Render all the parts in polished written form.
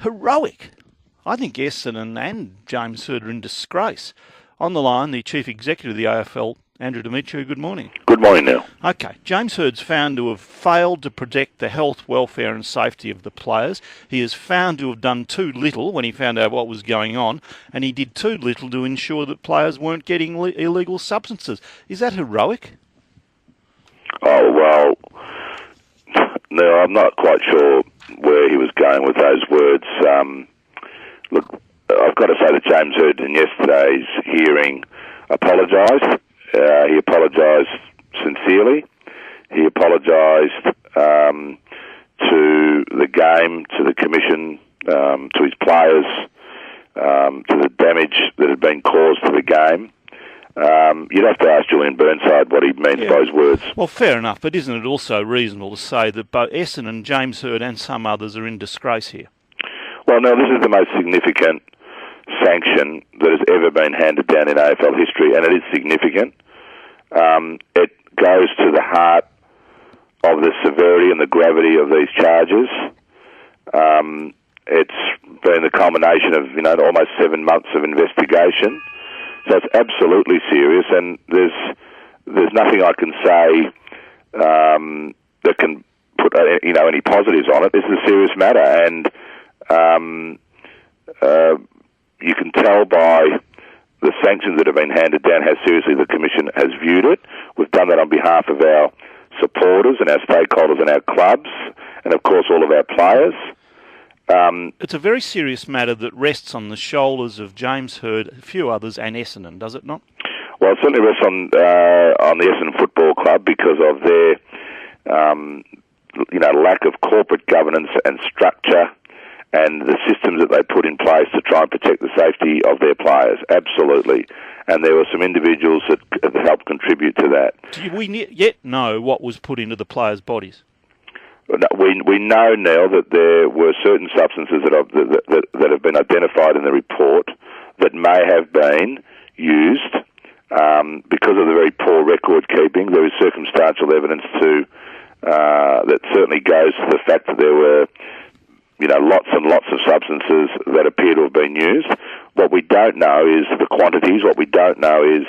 heroic. I think Essendon and James Hird are in disgrace. On the line, the Chief Executive of the AFL, Andrew Demetriou. Good morning. Good morning, Neil. Okay, James Hird's found to have failed to protect the health, welfare and safety of the players. He is found to have done too little when he found out what was going on, and he did too little to ensure that players weren't getting illegal substances. Is that heroic? Oh, well, no, I'm not quite sure where he was going with those words. Look, I've got to say that James Hird in yesterday's hearing apologised. He apologised sincerely. He apologised to the game, to the commission, to his players, to the damage that had been caused to the game. You'd have to ask Julian Burnside what he means by those words. Well, fair enough, but isn't it also reasonable to say that both Essendon, James Hird and some others are in disgrace here? Well, no, this is the most significant sanction that has ever been handed down in AFL history, and it is significant. It goes to the heart of the severity and the gravity of these charges. It's been the culmination of, almost 7 months of investigation. So it's absolutely serious, and there's nothing I can say that can put any positives on it. This is a serious matter, and you can tell by the sanctions that have been handed down how seriously the Commission has viewed it. We've done that on behalf of our supporters and our stakeholders and our clubs, and of course all of our players. It's a very serious matter that rests on the shoulders of James Hird, a few others, and Essendon, does it not? Well, it certainly rests on the Essendon Football Club because of their lack of corporate governance and structure, and the systems that they put in place to try and protect the safety of their players. Absolutely. And there were some individuals that helped contribute to that. Do we yet know what was put into the players' bodies? We know, Neil, that there were certain substances that have been identified in the report that may have been used because of the very poor record keeping. There is circumstantial evidence that certainly goes to the fact that there were lots and lots of substances that appear to have been used. What we don't know is the quantities. What we don't know is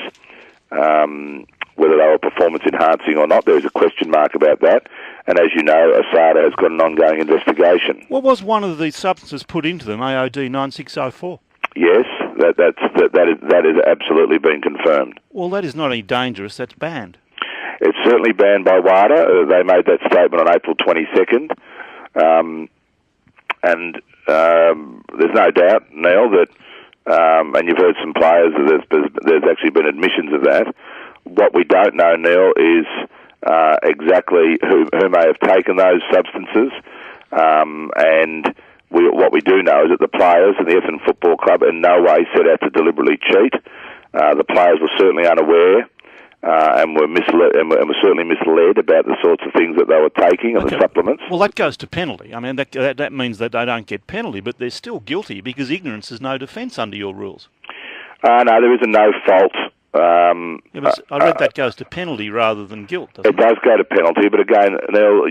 whether they were performance enhancing or not. There is a question mark about that. And as you know, ASADA has got an ongoing investigation. What was one of these substances put into them, AOD-9604? Yes, that has absolutely been confirmed. Well, that is not only dangerous, that's banned. It's certainly banned by WADA. They made that statement on April 22nd. And there's no doubt, Neil, that, and you've heard some players, there's actually been admissions of that. What we don't know, Neil, is exactly who may have taken those substances. And what we do know is that the players and the Essendon Football Club in no way set out to deliberately cheat. The players were certainly unaware. And were certainly misled about the sorts of things that they were taking and the supplements. Well, that goes to penalty. I mean, that means that they don't get penalty, but they're still guilty because ignorance is no defence under your rules. No, there is a no fault. I read that goes to penalty rather than guilt. Doesn't it does go to penalty, but again, Neil,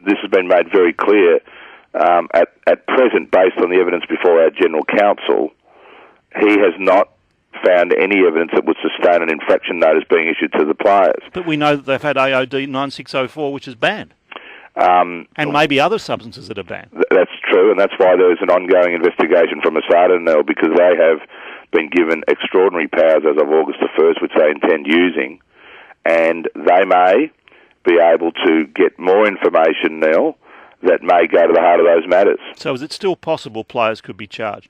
this has been made very clear. At present, based on the evidence before our General Counsel, he has not found any evidence that would sustain an infraction notice being issued to the players. But we know that they've had AOD-9604, which is banned. And maybe other substances that are banned. That's true, and that's why there is an ongoing investigation from ASADA now, because they have been given extraordinary powers as of August the 1st, which they intend using, and they may be able to get more information, Neil, that may go to the heart of those matters. So is it still possible players could be charged?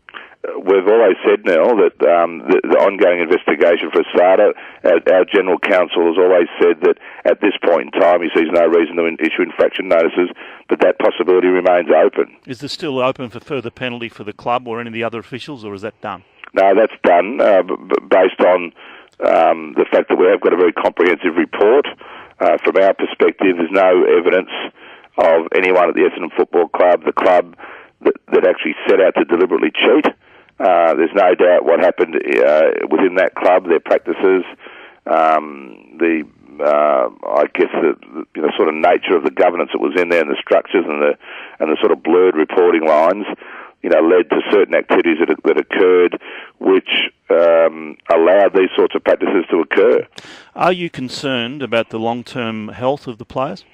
We've always said, Neil, that the ongoing investigation for ASADA, our General Counsel has always said that at this point in time he sees no reason to issue infraction notices, but that possibility remains open. Is there still open for further penalty for the club or any of the other officials, or is that done? No, that's done based on the fact that we have got a very comprehensive report. From our perspective, there's no evidence of anyone at the Essendon Football Club, the club that actually set out to deliberately cheat. There's no doubt what happened within that club, their practices, the sort of nature of the governance that was in there, and the structures and the sort of blurred reporting lines. led to certain activities that occurred which allowed these sorts of practices to occur. Are you concerned about the long-term health of the players?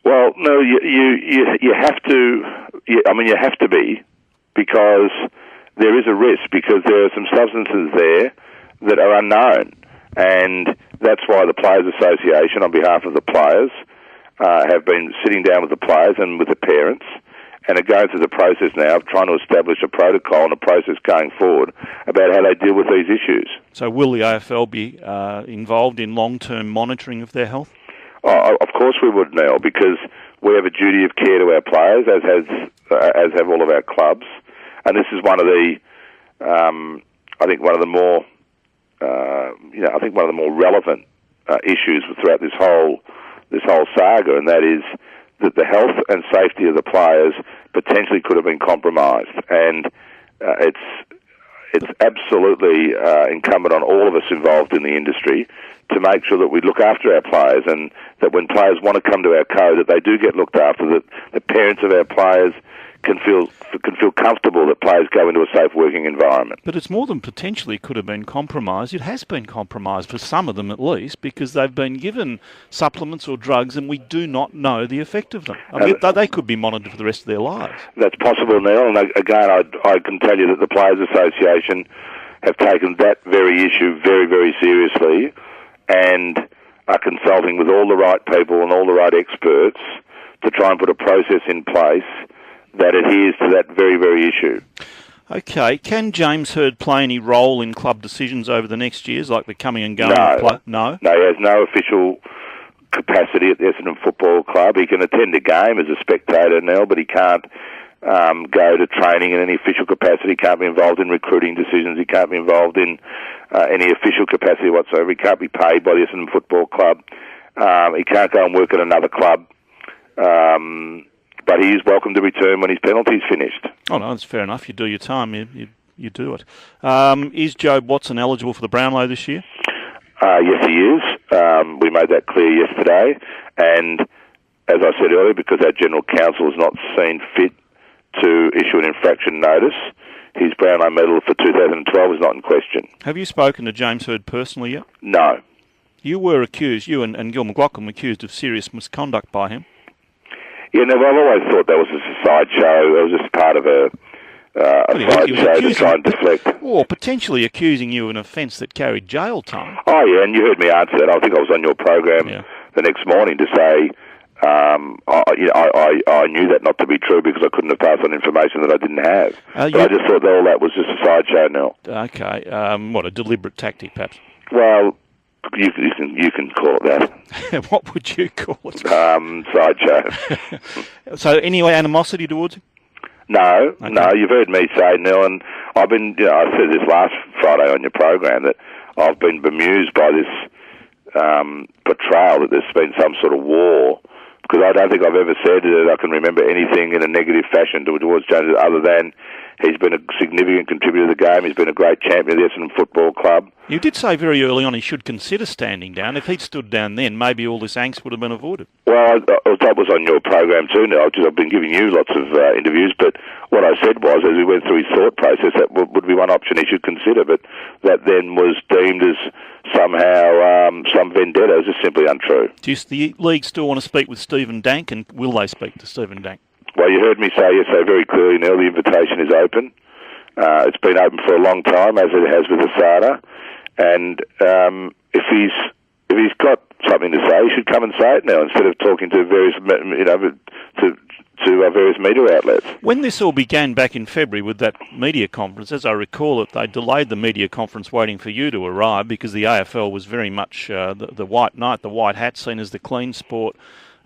Well, no, you have to. You have to be, because there is a risk, because there are some substances there that are unknown, and that's why the Players Association, on behalf of the players, have been sitting down with the players and with the parents, and are going through the process now of trying to establish a protocol and a process going forward about how they deal with these issues. So will the AFL be involved in long-term monitoring of their health? Oh, of course we would, Neil, because we have a duty of care to our players, as have all of our clubs, and this is one of the, I think one of the more, one of the more relevant issues throughout this whole saga, and that is that the health and safety of the players potentially could have been compromised, and it's absolutely incumbent on all of us involved in the industry to make sure that we look after our players, and that when players want to come to our code, that they do get looked after, that the parents of our players can feel comfortable that players go into a safe working environment. But it's more than potentially could have been compromised. It has been compromised for some of them at least, because they've been given supplements or drugs and we do not know the effect of them. They could be monitored for the rest of their lives. That's possible, Neil. And again, I can tell you that the Players Association have taken that very issue very, very seriously and are consulting with all the right people and all the right experts to try and put a process in place that adheres to that very, very issue. Okay, can James Hird play any role in club decisions over the next years, like the coming and going? No, he has no official capacity at the Essendon Football Club. He can attend a game as a spectator now, but he can't go to training in any official capacity. He can't be involved in recruiting decisions. He can't be involved in any official capacity whatsoever. He can't be paid by the Essendon Football Club. He can't go and work at another club. But he is welcome to return when his penalty's finished. Oh, no, that's fair enough. You do your time, you do it. Is Jobe Watson eligible for the Brownlow this year? Yes, he is. We made that clear yesterday. And as I said earlier, because our General Counsel has not seen fit to issue an infraction notice, his Brownlow medal for 2012 is not in question. Have you spoken to James Hird personally yet? No. You were accused, you and Gil McLachlan were accused of serious misconduct by him. Yeah, no, I've always thought that was just a sideshow. It was just part of a sideshow to try and deflect. Or potentially accusing you of an offence that carried jail time. Oh, yeah, and you heard me answer that. I think I was on your program the next morning to say I knew that not to be true because I couldn't have passed on information that I didn't have. But I just thought that all that was just a sideshow now. Okay. What, a deliberate tactic, perhaps? Well, you can call it that. What would you call it? Sideshow. So, anyway, animosity towards him? No, okay. No. You've heard me say, Neil, and I've been. I said this last Friday on your program that I've been bemused by this portrayal that there's been some sort of war. Because I don't think I've ever said that I can remember anything in a negative fashion towards James, other than he's been a significant contributor to the game. He's been a great champion of the Essendon Football Club. You did say very early on he should consider standing down. If he'd stood down then, maybe all this angst would have been avoided. Well, that was on your program too, Neil. I've been giving you lots of interviews, but what I said was, as we went through his thought process, that would be one option he should consider, but that then was deemed as somehow some vendetta. Is just simply untrue. Does the league still want to speak with Stephen Dank, and will they speak to Stephen Dank? Well, you heard me say yesterday very clearly, Neil, the invitation is open. It's been open for a long time, as it has with Asada. And if he's got something to say, he should come and say it now instead of talking to various, various media outlets. When this all began back in February with that media conference, as I recall it, they delayed the media conference waiting for you to arrive because the AFL was very much the white knight, the white hat, seen as the clean sport.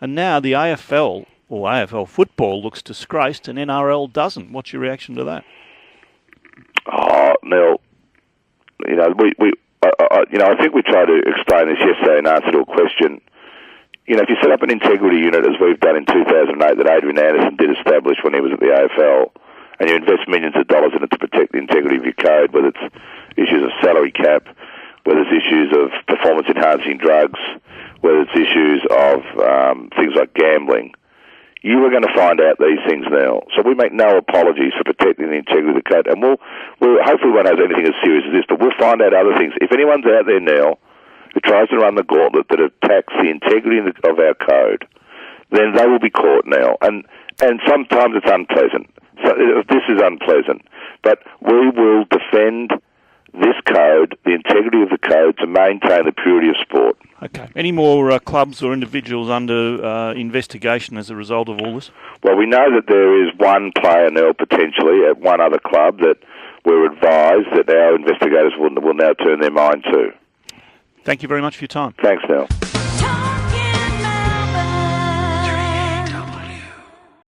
And now the AFL, or AFL football, looks disgraced and NRL doesn't. What's your reaction to that? Oh, Neil, I think we tried to explain this yesterday in answer to a question. If you set up an integrity unit, as we've done in 2008, that Adrian Anderson did establish when he was at the AFL, and you invest millions of dollars in it to protect the integrity of your code, whether it's issues of salary cap, whether it's issues of performance-enhancing drugs, whether it's issues of things like gambling, you are going to find out these things now. So we make no apologies for protecting the integrity of the code, and we'll hopefully won't have anything as serious as this, but we'll find out other things. If anyone's out there now who tries to run the gauntlet that attacks the integrity of our code, then they will be caught now. And sometimes it's unpleasant. So this is unpleasant. But we will defend this code, the integrity of the code, to maintain the purity of sport. Okay. Any more clubs or individuals under investigation as a result of all this? Well, we know that there is one player now potentially at one other club that we're advised that our investigators will now turn their mind to. Thank you very much for your time. Thanks, Nell.